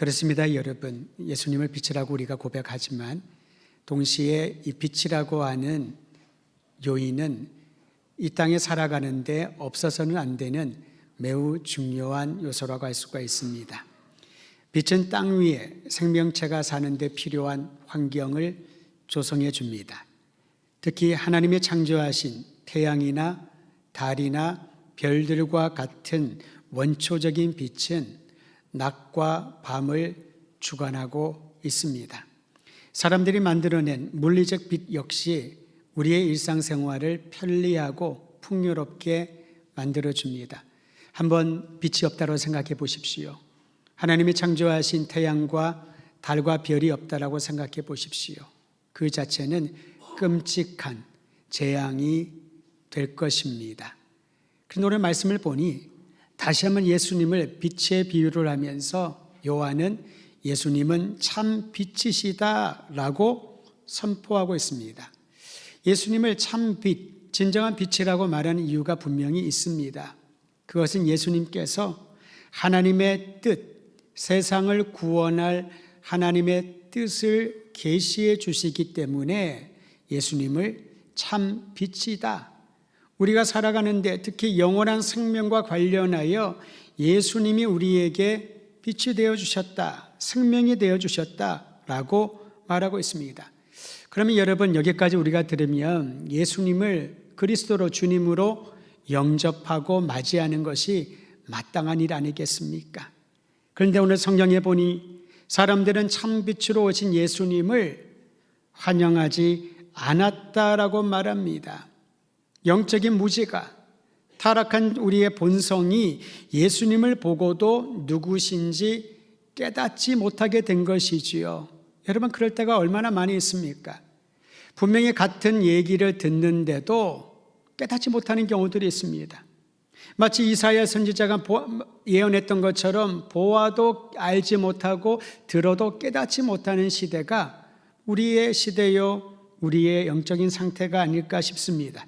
그렇습니다, 여러분. 예수님을 빛이라고 우리가 고백하지만 동시에 이 빛이라고 하는 요인은 이 땅에 살아가는데 없어서는 안 되는 매우 중요한 요소라고 할 수가 있습니다. 빛은 땅 위에 생명체가 사는 데 필요한 환경을 조성해 줍니다. 특히 하나님의 창조하신 태양이나 달이나 별들과 같은 원초적인 빛은 낮과 밤을 주관하고 있습니다. 사람들이 만들어낸 물리적 빛 역시 우리의 일상생활을 편리하고 풍요롭게 만들어줍니다. 한번 빛이 없다고 생각해 보십시오. 하나님이 창조하신 태양과 달과 별이 없다라고 생각해 보십시오. 그 자체는 끔찍한 재앙이 될 것입니다. 그래서 오늘 말씀을 보니 다시 한번 예수님을 빛의 비유를 하면서 요한은 예수님은 참 빛이시다라고 선포하고 있습니다. 예수님을 참 빛, 진정한 빛이라고 말하는 이유가 분명히 있습니다. 그것은 예수님께서 하나님의 뜻, 세상을 구원할 하나님의 뜻을 계시해 주시기 때문에 예수님을 참 빛이다. 우리가 살아가는데 특히 영원한 생명과 관련하여 예수님이 우리에게 빛이 되어주셨다, 생명이 되어주셨다라고 말하고 있습니다. 그러면 여러분, 여기까지 우리가 들으면 예수님을 그리스도로, 주님으로 영접하고 맞이하는 것이 마땅한 일 아니겠습니까? 그런데 오늘 성경에 보니 사람들은 참 빛으로 오신 예수님을 환영하지 않았다라고 말합니다. 영적인 무지가, 타락한 우리의 본성이 예수님을 보고도 누구신지 깨닫지 못하게 된 것이지요. 여러분, 그럴 때가 얼마나 많이 있습니까? 분명히 같은 얘기를 듣는데도 깨닫지 못하는 경우들이 있습니다. 마치 이사야 선지자가 예언했던 것처럼 보아도 알지 못하고 들어도 깨닫지 못하는 시대가 우리의 시대요, 우리의 영적인 상태가 아닐까 싶습니다.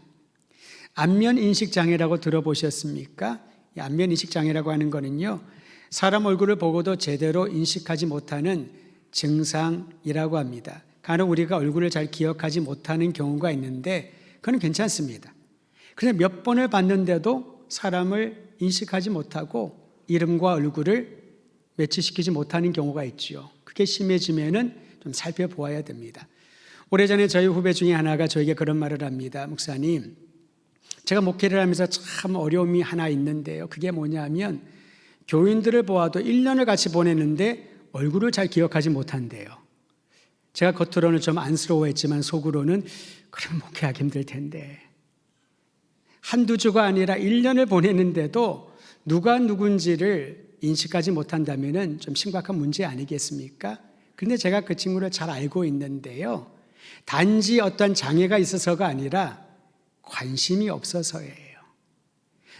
안면인식장애라고 들어보셨습니까? 안면인식장애라고 하는 거는요, 사람 얼굴을 보고도 제대로 인식하지 못하는 증상이라고 합니다. 간혹 우리가 얼굴을 잘 기억하지 못하는 경우가 있는데 그건 괜찮습니다. 그런데 몇 번을 봤는데도 사람을 인식하지 못하고 이름과 얼굴을 매치시키지 못하는 경우가 있죠. 그게 심해지면은 좀 살펴보아야 됩니다. 오래전에 저희 후배 중에 하나가 저에게 그런 말을 합니다. 목사님, 제가 목회를 하면서 참 어려움이 하나 있는데요. 그게 뭐냐면 교인들을 보아도 1년을 같이 보냈는데 얼굴을 잘 기억하지 못한대요. 제가 겉으로는 좀 안쓰러워했지만 속으로는 그럼 목회하기 힘들 텐데. 한두 주가 아니라 1년을 보냈는데도 누가 누군지를 인식하지 못한다면 좀 심각한 문제 아니겠습니까? 그런데 제가 그 친구를 잘 알고 있는데요. 단지 어떤 장애가 있어서가 아니라 관심이 없어서예요.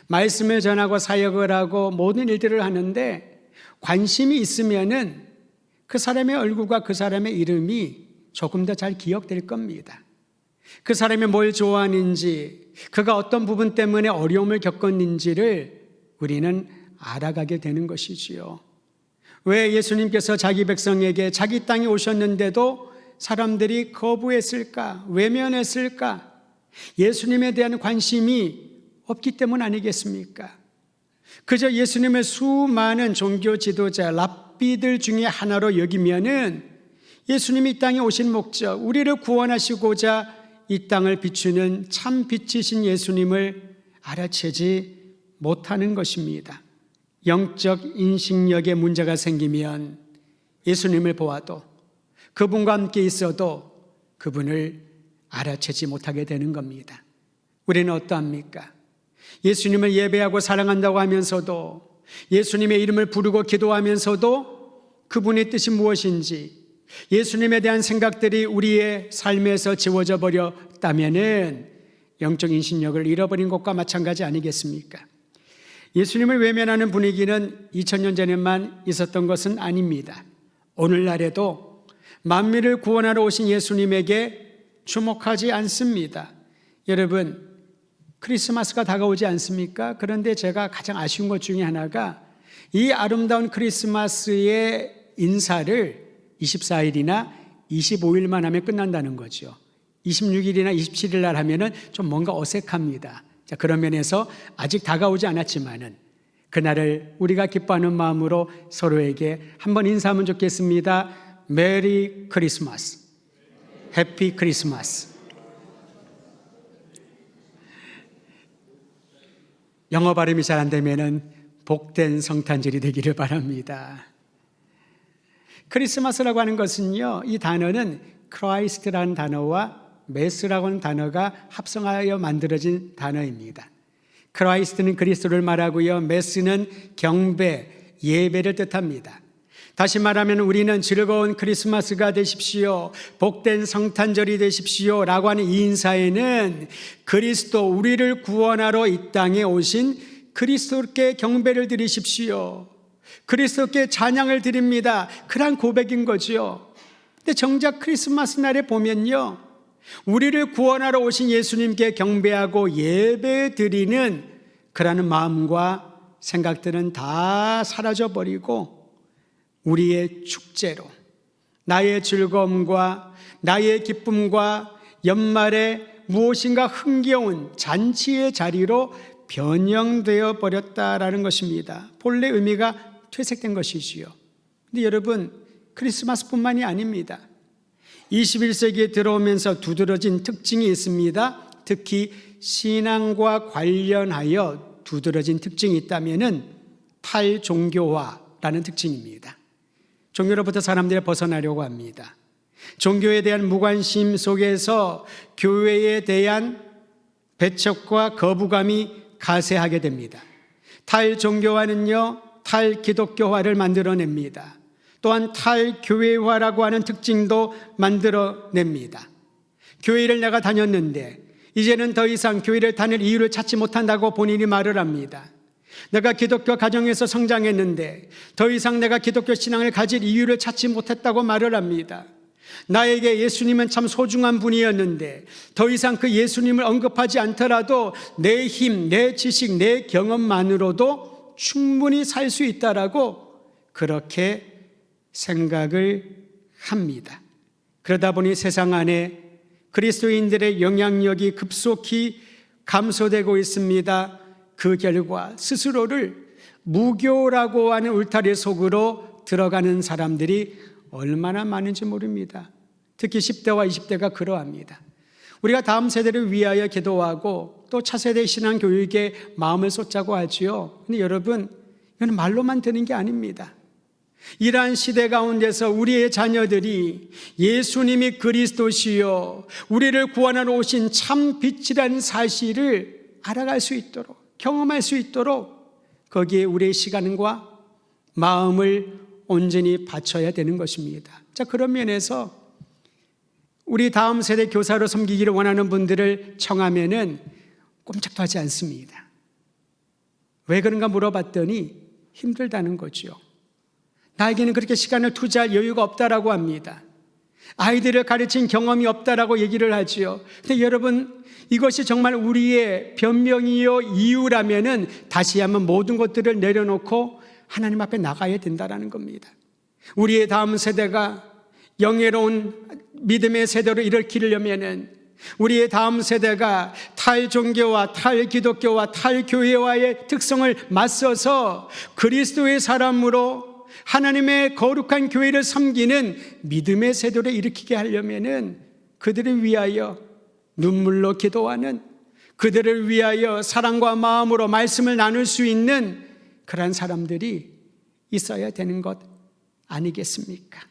말씀을 전하고 사역을 하고 모든 일들을 하는데 관심이 있으면은 그 사람의 얼굴과 그 사람의 이름이 조금 더 잘 기억될 겁니다. 그 사람이 뭘 좋아하는지, 그가 어떤 부분 때문에 어려움을 겪었는지를 우리는 알아가게 되는 것이지요. 왜 예수님께서 자기 백성에게 자기 땅에 오셨는데도 사람들이 거부했을까? 외면했을까? 예수님에 대한 관심이 없기 때문 아니겠습니까? 그저 예수님의 수많은 종교 지도자, 랍비들 중에 하나로 여기면은 예수님이 이 땅에 오신 목적, 우리를 구원하시고자 이 땅을 비추는 참 빛이신 예수님을 알아채지 못하는 것입니다. 영적 인식력에 문제가 생기면 예수님을 보아도 그분과 함께 있어도 그분을 알아채지 못하게 되는 겁니다. 우리는 어떠합니까? 예수님을 예배하고 사랑한다고 하면서도, 예수님의 이름을 부르고 기도하면서도 그분의 뜻이 무엇인지, 예수님에 대한 생각들이 우리의 삶에서 지워져 버렸다면은 영적 인식력을 잃어버린 것과 마찬가지 아니겠습니까? 예수님을 외면하는 분위기는 2000년 전에만 있었던 것은 아닙니다. 오늘날에도 만민을 구원하러 오신 예수님에게 주목하지 않습니다. 여러분, 크리스마스가 다가오지 않습니까? 그런데 제가 가장 아쉬운 것 중에 하나가 이 아름다운 크리스마스의 인사를 24일이나 25일만 하면 끝난다는 거죠. 26일이나 27일 날 하면은 좀 뭔가 어색합니다. 자, 그런 면에서 아직 다가오지 않았지만은 그날을 우리가 기뻐하는 마음으로 서로에게 한번 인사하면 좋겠습니다. 메리 크리스마스, 해피 크리스마스. 영어 발음이 잘 안 되면은 복된 성탄절이 되기를 바랍니다. 크리스마스라고 하는 것은요, 이 단어는 크라이스트라는 단어와 메스라고 하는 단어가 합성하여 만들어진 단어입니다. 크라이스트는 그리스도를 말하고요, 메스는 경배, 예배를 뜻합니다. 다시 말하면 우리는 즐거운 크리스마스가 되십시오, 복된 성탄절이 되십시오 라고 하는 이 인사에는 그리스도, 우리를 구원하러 이 땅에 오신 그리스도께 경배를 드리십시오, 그리스도께 찬양을 드립니다, 그런 고백인 거죠. 근데 정작 크리스마스 날에 보면요, 우리를 구원하러 오신 예수님께 경배하고 예배 드리는 그러는 마음과 생각들은 다 사라져버리고 우리의 축제로, 나의 즐거움과 나의 기쁨과 연말에 무엇인가 흥겨운 잔치의 자리로 변형되어 버렸다라는 것입니다. 본래 의미가 퇴색된 것이지요. 근데 여러분, 크리스마스뿐만이 아닙니다. 21세기에 들어오면서 두드러진 특징이 있습니다. 특히 신앙과 관련하여 두드러진 특징이 있다면은 탈종교화라는 특징입니다. 종교로부터 사람들이 벗어나려고 합니다. 종교에 대한 무관심 속에서 교회에 대한 배척과 거부감이 가세하게 됩니다. 탈종교화는요, 탈기독교화를 만들어냅니다. 또한 탈교회화라고 하는 특징도 만들어냅니다. 교회를 내가 다녔는데 이제는 더 이상 교회를 다닐 이유를 찾지 못한다고 본인이 말을 합니다. 내가 기독교 가정에서 성장했는데 더 이상 내가 기독교 신앙을 가질 이유를 찾지 못했다고 말을 합니다. 나에게 예수님은 참 소중한 분이었는데 더 이상 그 예수님을 언급하지 않더라도 내 힘, 내 지식, 내 경험만으로도 충분히 살 수 있다라고 그렇게 생각을 합니다. 그러다 보니 세상 안에 그리스도인들의 영향력이 급속히 감소되고 있습니다. 그 결과 스스로를 무교라고 하는 울타리 속으로 들어가는 사람들이 얼마나 많은지 모릅니다. 특히 10대와 20대가 그러합니다. 우리가 다음 세대를 위하여 기도하고 또 차세대 신앙 교육에 마음을 쏟자고 하지요. 근데 여러분, 이건 말로만 되는 게 아닙니다. 이러한 시대 가운데서 우리의 자녀들이 예수님이 그리스도시요 우리를 구원하러 오신 참 빛이라는 사실을 알아갈 수 있도록, 경험할 수 있도록 거기에 우리의 시간과 마음을 온전히 바쳐야 되는 것입니다. 자, 그런 면에서 우리 다음 세대 교사로 섬기기를 원하는 분들을 청하면은 꼼짝도 하지 않습니다. 왜 그런가 물어봤더니 힘들다는 거죠. 나에게는 그렇게 시간을 투자할 여유가 없다라고 합니다. 아이들을 가르친 경험이 없다라고 얘기를 하지요. 근데 여러분, 이것이 정말 우리의 변명이요 이유라면은 다시 한번 모든 것들을 내려놓고 하나님 앞에 나가야 된다라는 겁니다. 우리의 다음 세대가 영예로운 믿음의 세대로 일으키려면은 우리의 다음 세대가 탈종교와 탈기독교와 탈교회와의 특성을 맞서서 그리스도의 사람으로 하나님의 거룩한 교회를 섬기는 믿음의 세대를 일으키게 하려면은 그들을 위하여 눈물로 기도하는, 그들을 위하여 사랑과 마음으로 말씀을 나눌 수 있는 그런 사람들이 있어야 되는 것 아니겠습니까?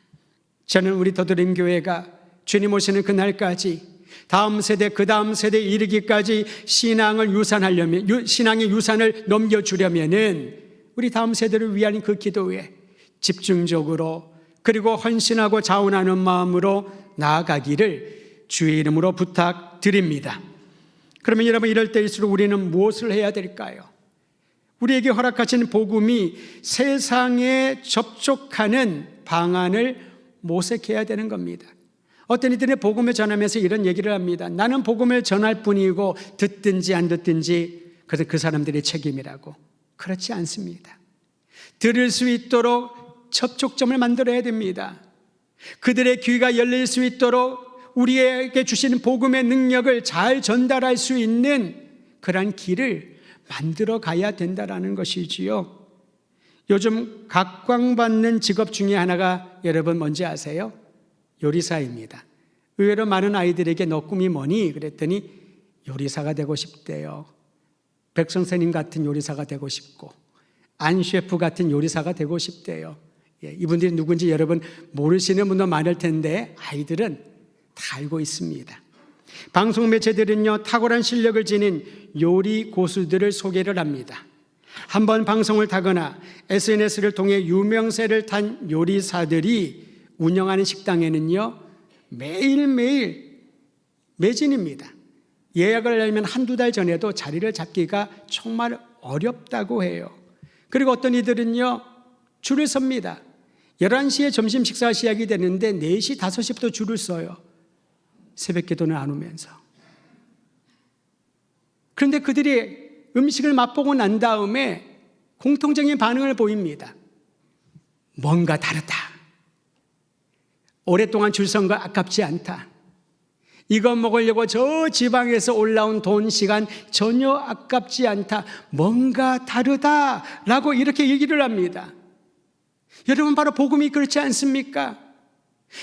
저는 우리 더드림 교회가 주님 오시는 그날까지 다음 세대, 그 다음 세대에 이르기까지 신앙을 유산하려면, 신앙의 유산을 넘겨주려면은 우리 다음 세대를 위한 그 기도에 집중적으로 그리고 헌신하고 자원하는 마음으로 나아가기를 주의 이름으로 부탁드립니다. 그러면 여러분, 이럴 때일수록 우리는 무엇을 해야 될까요? 우리에게 허락하신 복음이 세상에 접촉하는 방안을 모색해야 되는 겁니다. 어떤 이들은 복음을 전하면서 이런 얘기를 합니다. 나는 복음을 전할 뿐이고 듣든지 안 듣든지 그것은 그 사람들의 책임이라고. 그렇지 않습니다. 들을 수 있도록 접촉점을 만들어야 됩니다. 그들의 귀가 열릴 수 있도록 우리에게 주시는 복음의 능력을 잘 전달할 수 있는 그러한 길을 만들어 가야 된다는 것이지요. 요즘 각광받는 직업 중에 하나가 여러분 뭔지 아세요? 요리사입니다. 의외로 많은 아이들에게 너 꿈이 뭐니? 그랬더니 요리사가 되고 싶대요. 백선생님 같은 요리사가 되고 싶고 안 셰프 같은 요리사가 되고 싶대요. 이분들이 누군지 여러분 모르시는 분도 많을 텐데 아이들은 다 알고 있습니다. 방송 매체들은요, 탁월한 실력을 지닌 요리 고수들을 소개를 합니다. 한번 방송을 타거나 SNS를 통해 유명세를 탄 요리사들이 운영하는 식당에는요, 매일매일 매진입니다. 예약을 하려면 한두 달 전에도 자리를 잡기가 정말 어렵다고 해요. 그리고 어떤 이들은요, 줄을 섭니다. 11시에 점심 식사 시작이 되는데 4시, 5시부터 줄을 서요. 새벽 기도는 안 오면서. 그런데 그들이 음식을 맛보고 난 다음에 공통적인 반응을 보입니다. 뭔가 다르다. 오랫동안 줄 선 거 아깝지 않다. 이거 먹으려고 저 지방에서 올라온 돈, 시간 전혀 아깝지 않다. 뭔가 다르다라고 이렇게 얘기를 합니다. 여러분, 바로 복음이 그렇지 않습니까?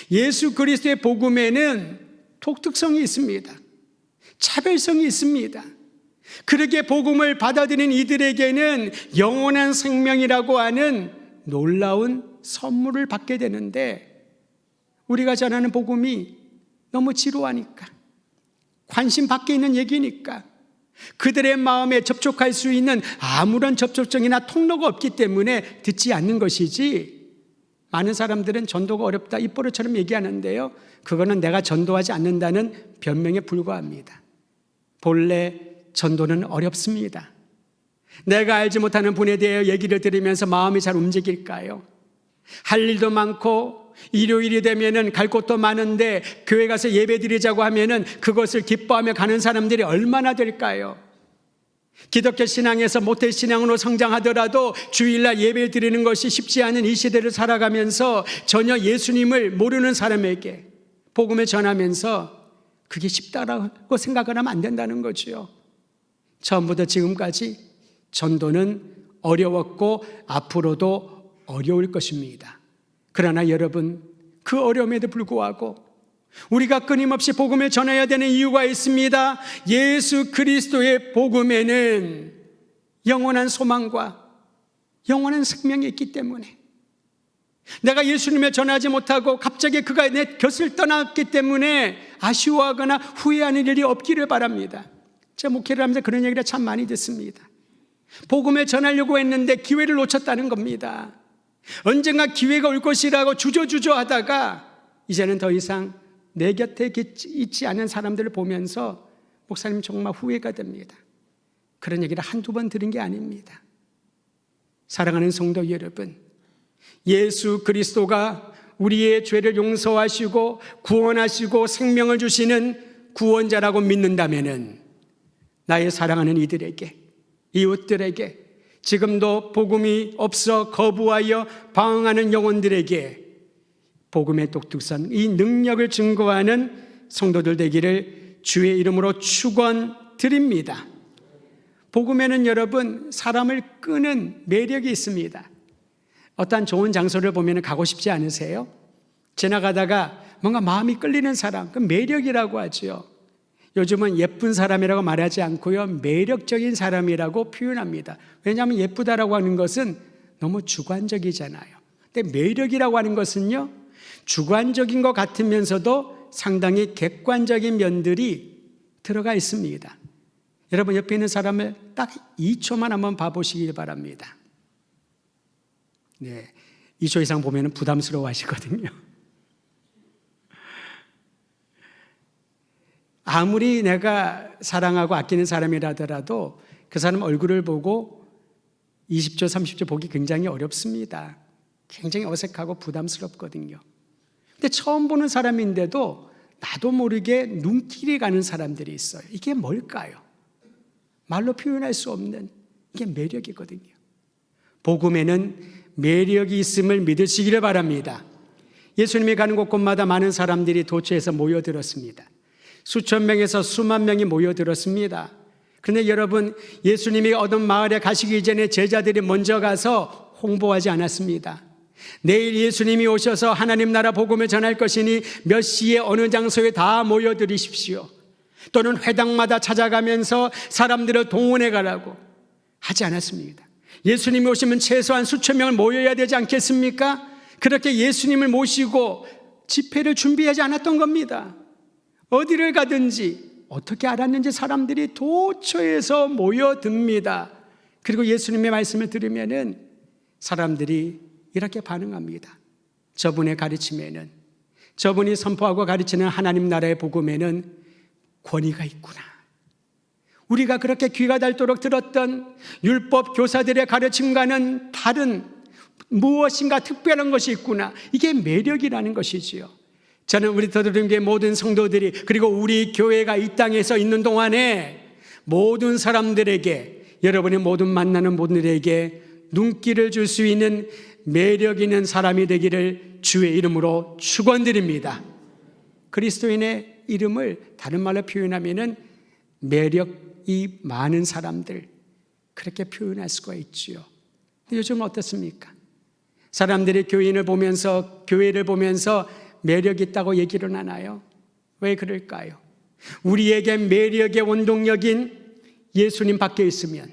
예수 그리스도의 복음에는 독특성이 있습니다. 차별성이 있습니다. 그렇게 복음을 받아들인 이들에게는 영원한 생명이라고 하는 놀라운 선물을 받게 되는데, 우리가 전하는 복음이 너무 지루하니까, 관심 밖에 있는 얘기니까, 그들의 마음에 접촉할 수 있는 아무런 접촉점이나 통로가 없기 때문에 듣지 않는 것이지, 많은 사람들은 전도가 어렵다 입버릇처럼 얘기하는데요, 그거는 내가 전도하지 않는다는 변명에 불과합니다. 본래 전도는 어렵습니다. 내가 알지 못하는 분에 대해 얘기를 들으면서 마음이 잘 움직일까요? 할 일도 많고 일요일이 되면은 갈 곳도 많은데 교회 가서 예배 드리자고 하면은 그것을 기뻐하며 가는 사람들이 얼마나 될까요? 기독교 신앙에서 모태 신앙으로 성장하더라도 주일날 예배 드리는 것이 쉽지 않은 이 시대를 살아가면서 전혀 예수님을 모르는 사람에게 복음을 전하면서 그게 쉽다라고 생각을 하면 안 된다는 거죠. 처음부터 지금까지 전도는 어려웠고 앞으로도 어려울 것입니다. 그러나 여러분, 그 어려움에도 불구하고 우리가 끊임없이 복음을 전해야 되는 이유가 있습니다. 예수 그리스도의 복음에는 영원한 소망과 영원한 생명이 있기 때문에, 내가 예수님을 전하지 못하고 갑자기 그가 내 곁을 떠났기 때문에 아쉬워하거나 후회하는 일이 없기를 바랍니다. 제가 목회를 하면서 그런 얘기를 참 많이 듣습니다. 복음을 전하려고 했는데 기회를 놓쳤다는 겁니다. 언젠가 기회가 올 것이라고 주저주저 하다가 이제는 더 이상 내 곁에 있지 않은 사람들을 보면서 목사님 정말 후회가 됩니다. 그런 얘기를 한두 번 들은 게 아닙니다. 사랑하는 성도 여러분, 예수 그리스도가 우리의 죄를 용서하시고 구원하시고 생명을 주시는 구원자라고 믿는다면은 나의 사랑하는 이들에게, 이웃들에게, 지금도 복음이 없어 거부하여 방황하는 영혼들에게 복음의 독특성, 이 능력을 증거하는 성도들 되기를 주의 이름으로 축원드립니다. 복음에는 여러분, 사람을 끄는 매력이 있습니다. 어떤 좋은 장소를 보면 가고 싶지 않으세요? 지나가다가 뭔가 마음이 끌리는 사람, 그 매력이라고 하죠. 요즘은 예쁜 사람이라고 말하지 않고요, 매력적인 사람이라고 표현합니다. 왜냐하면 예쁘다라고 하는 것은 너무 주관적이잖아요. 근데 매력이라고 하는 것은요, 주관적인 것 같으면서도 상당히 객관적인 면들이 들어가 있습니다. 여러분, 옆에 있는 사람을 딱 2초만 한번 봐보시기 바랍니다. 네, 2초 이상 보면 부담스러워 하시거든요. 아무리 내가 사랑하고 아끼는 사람이라더라도 그 사람 얼굴을 보고 20초, 30초 보기 굉장히 어렵습니다. 굉장히 어색하고 부담스럽거든요. 근데 처음 보는 사람인데도 나도 모르게 눈길이 가는 사람들이 있어요. 이게 뭘까요? 말로 표현할 수 없는 이게 매력이거든요. 복음에는 매력이 있음을 믿으시기를 바랍니다. 예수님이 가는 곳곳마다 많은 사람들이 도처에서 모여들었습니다. 수천 명에서 수만 명이 모여들었습니다. 그런데 여러분, 예수님이 어떤 마을에 가시기 이전에 제자들이 먼저 가서 홍보하지 않았습니다. 내일 예수님이 오셔서 하나님 나라 복음을 전할 것이니 몇 시에 어느 장소에 다 모여들으십시오. 또는 회당마다 찾아가면서 사람들을 동원해 가라고 하지 않았습니다. 예수님이 오시면 최소한 수천 명을 모여야 되지 않겠습니까? 그렇게 예수님을 모시고 집회를 준비하지 않았던 겁니다. 어디를 가든지 어떻게 알았는지 사람들이 도처에서 모여듭니다. 그리고 예수님의 말씀을 들으면은 사람들이 이렇게 반응합니다. 저분의 가르침에는, 저분이 선포하고 가르치는 하나님 나라의 복음에는 권위가 있구나. 우리가 그렇게 귀가 닳도록 들었던 율법 교사들의 가르침과는 다른 무엇인가 특별한 것이 있구나. 이게 매력이라는 것이지요. 저는 우리 더드림교회 모든 성도들이, 그리고 우리 교회가 이 땅에서 있는 동안에 모든 사람들에게, 여러분이 모든 만나는 분들에게 눈길을 줄 수 있는 매력 있는 사람이 되기를 주의 이름으로 축원드립니다. 그리스도인의 이름을 다른 말로 표현하면은 매력이 많은 사람들, 그렇게 표현할 수가 있지요. 근데 요즘 어떻습니까? 사람들이 교회를 보면서 매력 있다고 얘기를 하나요? 왜 그럴까요? 우리에게 매력의 원동력인 예수님 밖에 있으면,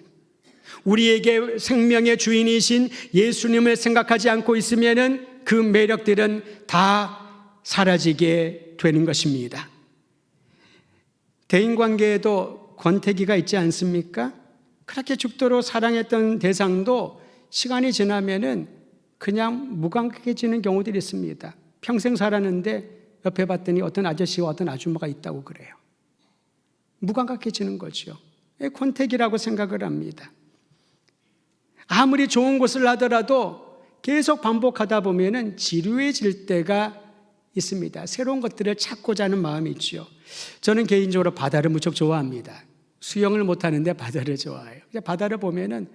우리에게 생명의 주인이신 예수님을 생각하지 않고 있으면은 그 매력들은 다 사라지게 되는 것입니다. 대인관계에도 권태기가 있지 않습니까? 그렇게 죽도록 사랑했던 대상도 시간이 지나면은 그냥 무관심해지는 경우들이 있습니다. 평생 살았는데 옆에 봤더니 어떤 아저씨와 어떤 아줌마가 있다고 그래요. 무감각해지는 거죠. 권태기라고 생각을 합니다. 아무리 좋은 것을 하더라도 계속 반복하다 보면은 지루해질 때가 있습니다. 새로운 것들을 찾고자 하는 마음이 있죠. 저는 개인적으로 바다를 무척 좋아합니다. 수영을 못하는데 바다를 좋아해요. 바다를 보면은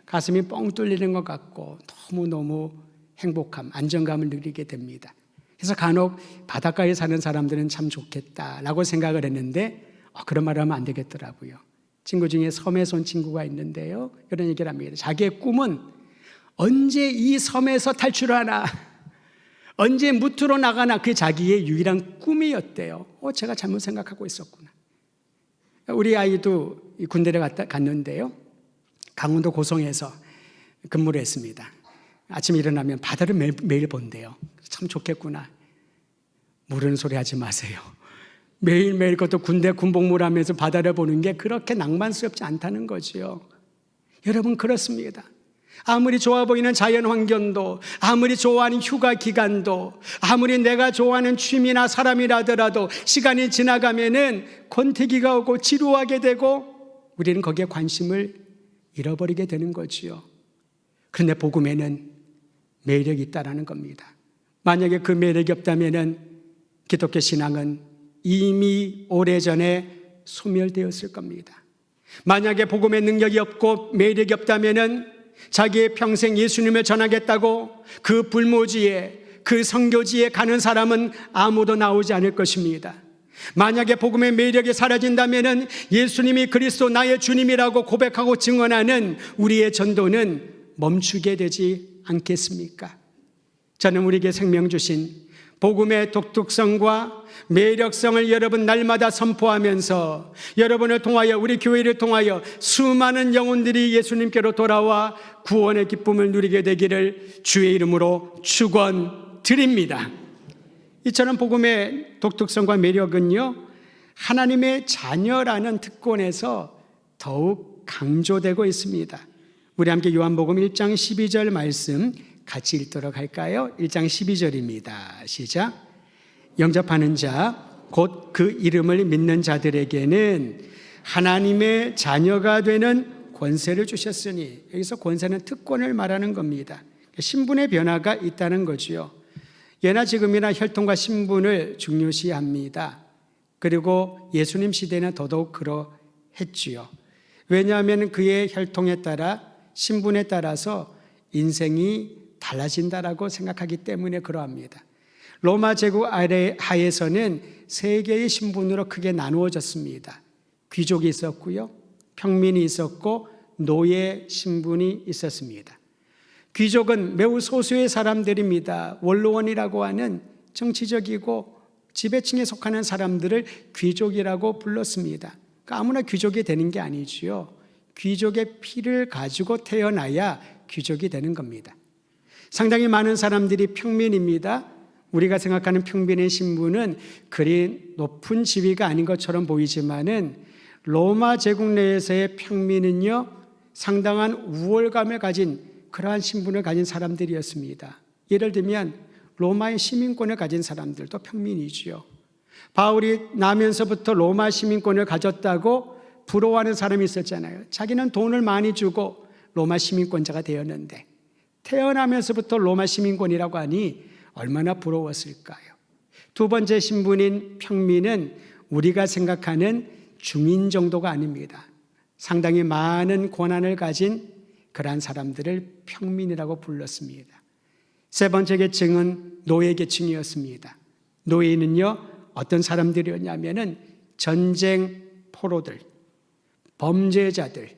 가슴이 뻥 뚫리는 것 같고 너무너무 행복함, 안정감을 느끼게 됩니다. 그래서 간혹 바닷가에 사는 사람들은 참 좋겠다라고 생각을 했는데 그런 말을 하면 안 되겠더라고요. 친구 중에 섬에서 온 친구가 있는데요, 이런 얘기를 합니다. 자기의 꿈은 언제 이 섬에서 탈출하나, 언제 무트로 나가나, 그게 자기의 유일한 꿈이었대요. 제가 잘못 생각하고 있었구나. 우리 아이도 군대를 갔는데요, 강원도 고성에서 근무를 했습니다. 아침에 일어나면 바다를 매일 본대요. 참 좋겠구나. 모르는 소리 하지 마세요. 매일매일 그것도 군대 군복무를 하면서 바다를 보는 게 그렇게 낭만스럽지 않다는 거지요. 여러분, 그렇습니다. 아무리 좋아 보이는 자연 환경도, 아무리 좋아하는 휴가 기간도, 아무리 내가 좋아하는 취미나 사람이라더라도 시간이 지나가면은 권태기가 오고 지루하게 되고 우리는 거기에 관심을 잃어버리게 되는 거지요. 그런데 복음에는 매력이 있다라는 겁니다. 만약에 그 매력이 없다면은 기독교 신앙은 이미 오래전에 소멸되었을 겁니다. 만약에 복음의 능력이 없고 매력이 없다면은 자기의 평생 예수님을 전하겠다고 그 불모지에, 그 선교지에 가는 사람은 아무도 나오지 않을 것입니다. 만약에 복음의 매력이 사라진다면은 예수님이 그리스도 나의 주님이라고 고백하고 증언하는 우리의 전도는 멈추게 되지 않겠습니까? 저는 우리에게 생명 주신 복음의 독특성과 매력성을 여러분 날마다 선포하면서 여러분을 통하여, 우리 교회를 통하여 수많은 영혼들이 예수님께로 돌아와 구원의 기쁨을 누리게 되기를 주의 이름으로 축원드립니다. 이처럼 복음의 독특성과 매력은요, 하나님의 자녀라는 특권에서 더욱 강조되고 있습니다. 우리 함께 요한복음 1장 12절 말씀 같이 읽도록 할까요? 1장 12절입니다. 시작. 영접하는 자, 곧 그 이름을 믿는 자들에게는 하나님의 자녀가 되는 권세를 주셨으니, 여기서 권세는 특권을 말하는 겁니다. 신분의 변화가 있다는 거지요. 예나 지금이나 혈통과 신분을 중요시합니다. 그리고 예수님 시대는 더더욱 그러했지요. 왜냐하면 그의 혈통에 따라, 신분에 따라서 인생이 달라진다라고 생각하기 때문에 그러합니다. 로마 제국 하에서는 세 개의 신분으로 크게 나누어졌습니다. 귀족이 있었고요, 평민이 있었고 노예 신분이 있었습니다. 귀족은 매우 소수의 사람들입니다. 원로원이라고 하는 정치적이고 지배층에 속하는 사람들을 귀족이라고 불렀습니다. 그러니까 아무나 귀족이 되는 게 아니지요. 귀족의 피를 가지고 태어나야 귀족이 되는 겁니다. 상당히 많은 사람들이 평민입니다. 우리가 생각하는 평민의 신분은 그리 높은 지위가 아닌 것처럼 보이지만은 로마 제국 내에서의 평민은요, 상당한 우월감을 가진 그러한 신분을 가진 사람들이었습니다. 예를 들면 로마의 시민권을 가진 사람들도 평민이지요. 바울이 나면서부터 로마 시민권을 가졌다고 부러워하는 사람이 있었잖아요. 자기는 돈을 많이 주고 로마 시민권자가 되었는데 태어나면서부터 로마 시민권이라고 하니 얼마나 부러웠을까요? 두 번째 신분인 평민은 우리가 생각하는 중인 정도가 아닙니다. 상당히 많은 권한을 가진 그러한 사람들을 평민이라고 불렀습니다. 세 번째 계층은 노예 계층이었습니다. 노예는요, 어떤 사람들이었냐면은 전쟁 포로들, 범죄자들,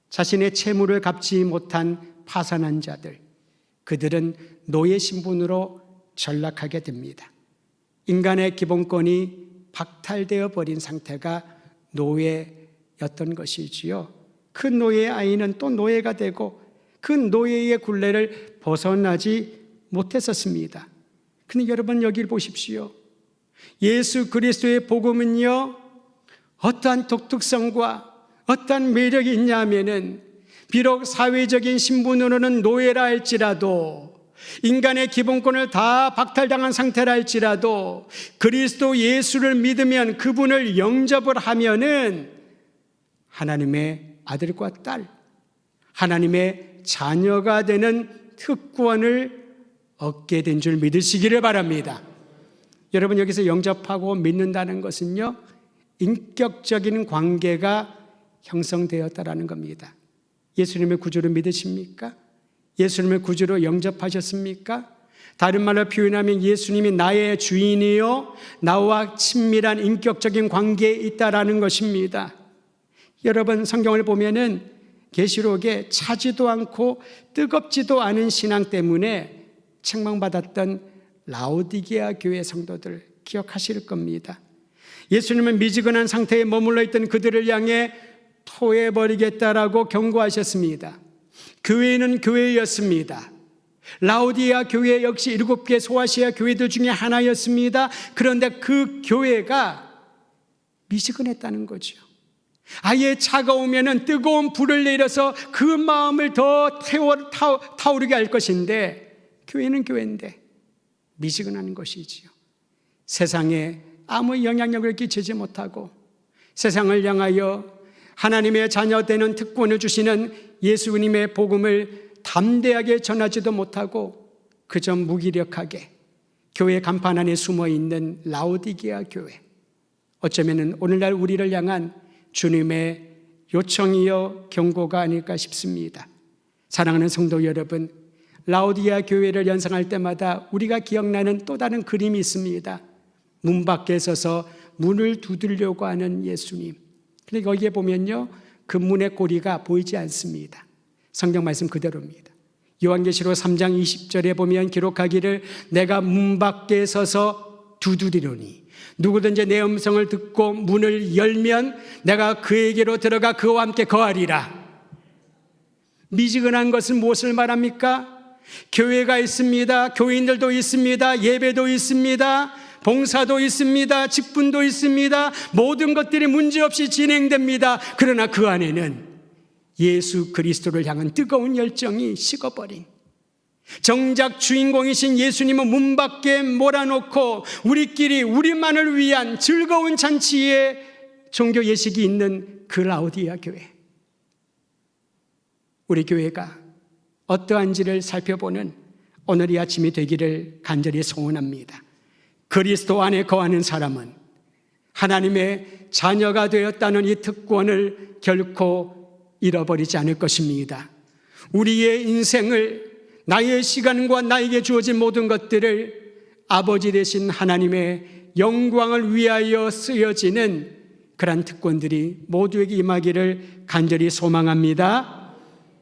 자신의 채무를 갚지 못한 파산한 자들, 그들은 노예 신분으로 전락하게 됩니다. 인간의 기본권이 박탈되어 버린 상태가 노예였던 것이지요. 그 노예의 아이는 또 노예가 되고 그 노예의 굴레를 벗어나지 못했었습니다. 근데 여러분 여기를 보십시오. 예수 그리스도의 복음은요, 어떠한 독특성과 어떠한 매력이 있냐면은 비록 사회적인 신분으로는 노예라 할지라도, 인간의 기본권을 다 박탈당한 상태라 할지라도 그리스도 예수를 믿으면, 그분을 영접을 하면은 하나님의 아들과 딸, 하나님의 자녀가 되는 특권을 얻게 된 줄 믿으시기를 바랍니다. 여러분, 여기서 영접하고 믿는다는 것은요, 인격적인 관계가 형성되었다라는 겁니다. 예수님의 구주를 믿으십니까? 예수님의 구주로 영접하셨습니까? 다른 말로 표현하면 예수님이 나의 주인이요, 나와 친밀한 인격적인 관계에 있다라는 것입니다. 여러분, 성경을 보면은 계시록에 차지도 않고 뜨겁지도 않은 신앙 때문에 책망받았던 라오디게아 교회 성도들 기억하실 겁니다. 예수님은 미지근한 상태에 머물러 있던 그들을 향해 토해버리겠다라고 경고하셨습니다. 교회는 교회였습니다. 라오디게아 교회 역시 7개 소아시아 교회들 중에 하나였습니다. 그런데 그 교회가 미지근했다는 거죠. 아예 차가우면 뜨거운 불을 내려서 그 마음을 더 타오르게 할 것인데, 교회는 교회인데 미지근한 것이지요. 세상에 아무 영향력을 끼치지 못하고 세상을 향하여 하나님의 자녀되는 특권을 주시는 예수님의 복음을 담대하게 전하지도 못하고 그저 무기력하게 교회 간판 안에 숨어있는 라오디게아 교회, 어쩌면 오늘날 우리를 향한 주님의 요청이요 경고가 아닐까 싶습니다. 사랑하는 성도 여러분, 라오디게아 교회를 연상할 때마다 우리가 기억나는 또 다른 그림이 있습니다. 문 밖에 서서 문을 두드리려고 하는 예수님. 근데 거기에 보면요, 그 문의 고리가 보이지 않습니다. 성경 말씀 그대로입니다. 요한계시록 3장 20절에 보면 기록하기를 내가 문 밖에 서서 두드리노니 누구든지 내 음성을 듣고 문을 열면 내가 그에게로 들어가 그와 함께 거하리라. 미지근한 것은 무엇을 말합니까? 교회가 있습니다. 교인들도 있습니다. 예배도 있습니다. 봉사도 있습니다. 직분도 있습니다. 모든 것들이 문제없이 진행됩니다. 그러나 그 안에는 예수 그리스도를 향한 뜨거운 열정이 식어버린, 정작 주인공이신 예수님은 문 밖에 몰아놓고 우리끼리 우리만을 위한 즐거운 잔치에 종교 예식이 있는 그 라오디게아 교회. 우리 교회가 어떠한지를 살펴보는 오늘 이 아침이 되기를 간절히 소원합니다. 그리스도 안에 거하는 사람은 하나님의 자녀가 되었다는 이 특권을 결코 잃어버리지 않을 것입니다. 우리의 인생을 나의 시간과 나에게 주어진 모든 것들을 아버지 되신 하나님의 영광을 위하여 쓰여지는 그러한 특권들이 모두에게 임하기를 간절히 소망합니다.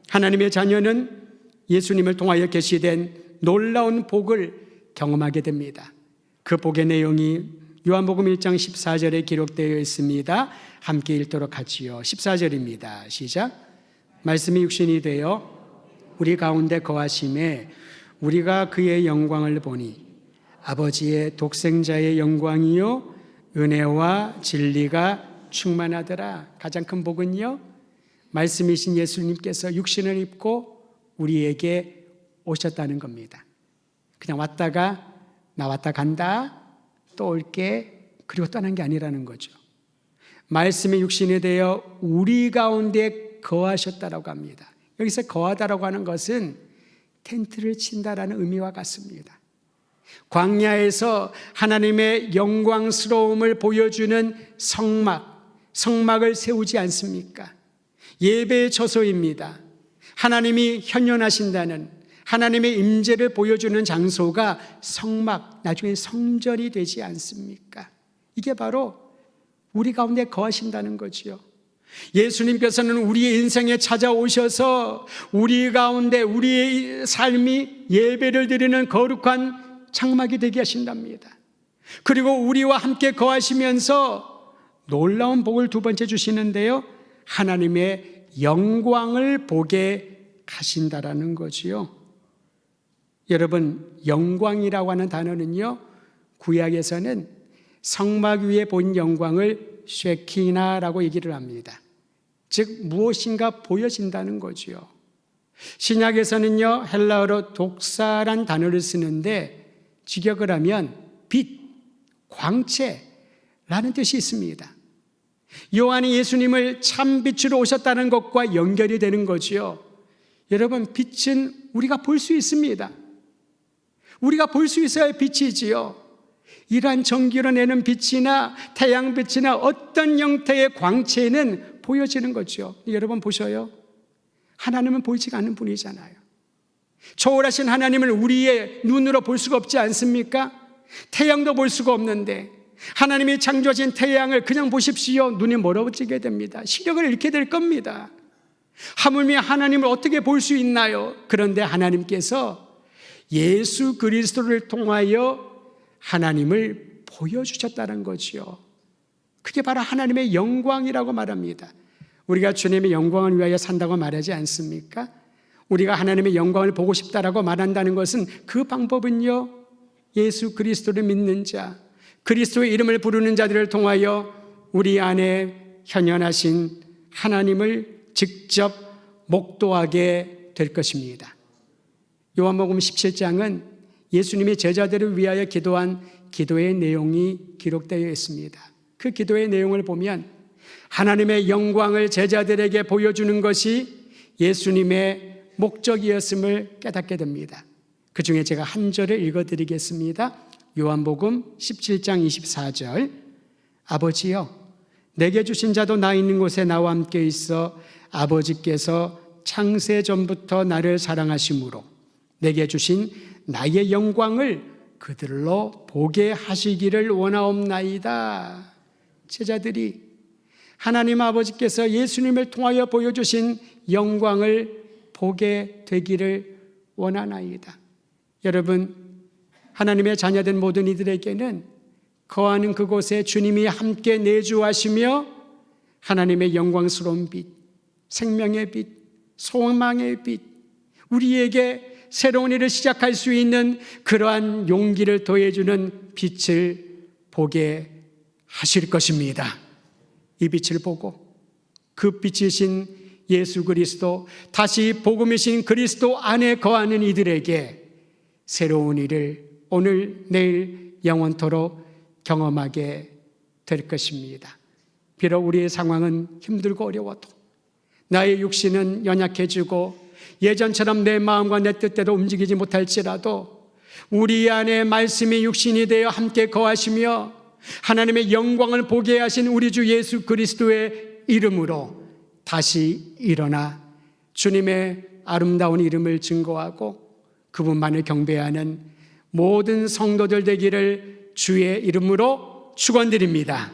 하나님의 자녀는 예수님을 통하여 계시된 놀라운 복을 경험하게 됩니다. 그 복의 내용이 요한복음 1장 14절에 기록되어 있습니다. 함께 읽도록 하지요. 14절입니다. 시작. 말씀이 육신이 되어 우리 가운데 거하심에 우리가 그의 영광을 보니 아버지의 독생자의 영광이요 은혜와 진리가 충만하더라. 가장 큰 복은요, 말씀이신 예수님께서 육신을 입고 우리에게 오셨다는 겁니다. 그냥 왔다가 나 왔다 간다, 또 올게, 그리고 떠난 게 아니라는 거죠. 말씀이 육신이 되어 우리 가운데 거하셨다라고 합니다. 여기서 거하다라고 하는 것은 텐트를 친다라는 의미와 같습니다. 광야에서 하나님의 영광스러움을 보여주는 성막을 세우지 않습니까? 예배의 처소입니다. 하나님이 현현하신다는 하나님의 임재를 보여주는 장소가 성막, 나중에 성전이 되지 않습니까? 이게 바로 우리 가운데 거하신다는 거지요. 예수님께서는 우리의 인생에 찾아오셔서 우리 가운데 우리의 삶이 예배를 드리는 거룩한 장막이 되게 하신답니다. 그리고 우리와 함께 거하시면서 놀라운 복을 두 번째 주시는데요, 하나님의 영광을 보게 하신다라는 거지요. 여러분, 영광이라고 하는 단어는요, 구약에서는 성막 위에 본 영광을 쉐키나라고 얘기를 합니다. 즉 무엇인가 보여진다는 거죠. 신약에서는요, 헬라어로 독사란 단어를 쓰는데 직역을 하면 빛, 광채라는 뜻이 있습니다. 요한이 예수님을 참 빛으로 오셨다는 것과 연결이 되는 거지요. 여러분, 빛은 우리가 볼 수 있습니다. 우리가 볼 수 있어야 빛이지요. 이러한 전기로 내는 빛이나 태양빛이나 어떤 형태의 광채는 보여지는 거죠. 여러분 보셔요. 하나님은 보이지 않는 분이잖아요. 초월하신 하나님을 우리의 눈으로 볼 수가 없지 않습니까? 태양도 볼 수가 없는데 하나님이 창조하신 태양을 그냥 보십시오. 눈이 멀어지게 됩니다. 시력을 잃게 될 겁니다. 하물며 하나님을 어떻게 볼 수 있나요? 그런데 하나님께서 예수 그리스도를 통하여 하나님을 보여주셨다는 거지요. 그게 바로 하나님의 영광이라고 말합니다. 우리가 주님의 영광을 위하여 산다고 말하지 않습니까? 우리가 하나님의 영광을 보고 싶다라고 말한다는 것은 그 방법은요, 예수 그리스도를 믿는 자, 그리스도의 이름을 부르는 자들을 통하여 우리 안에 현현하신 하나님을 직접 목도하게 될 것입니다. 요한복음 17장은 예수님이 제자들을 위하여 기도한 기도의 내용이 기록되어 있습니다. 그 기도의 내용을 보면 하나님의 영광을 제자들에게 보여주는 것이 예수님의 목적이었음을 깨닫게 됩니다. 그 중에 제가 한 절을 읽어드리겠습니다. 요한복음 17장 24절. 아버지여, 내게 주신 자도 나 있는 곳에 나와 함께 있어 아버지께서 창세 전부터 나를 사랑하심으로 내게 주신 나의 영광을 그들로 보게 하시기를 원하옵나이다. 제자들이 하나님 아버지께서 예수님을 통하여 보여주신 영광을 보게 되기를 원하나이다. 여러분, 하나님의 자녀된 모든 이들에게는 거하는 그곳에 주님이 함께 내주하시며 하나님의 영광스러운 빛, 생명의 빛, 소망의 빛, 우리에게 새로운 일을 시작할 수 있는 그러한 용기를 더해주는 빛을 보게 하실 것입니다. 이 빛을 보고 그 빛이신 예수 그리스도, 다시 복음이신 그리스도 안에 거하는 이들에게 새로운 일을 오늘 내일 영원토록 경험하게 될 것입니다. 비록 우리의 상황은 힘들고 어려워도, 나의 육신은 연약해지고 예전처럼 내 마음과 내 뜻대로 움직이지 못할지라도 우리 안에 말씀이 육신이 되어 함께 거하시며 하나님의 영광을 보게 하신 우리 주 예수 그리스도의 이름으로 다시 일어나 주님의 아름다운 이름을 증거하고 그분만을 경배하는 모든 성도들 되기를 주의 이름으로 축원드립니다.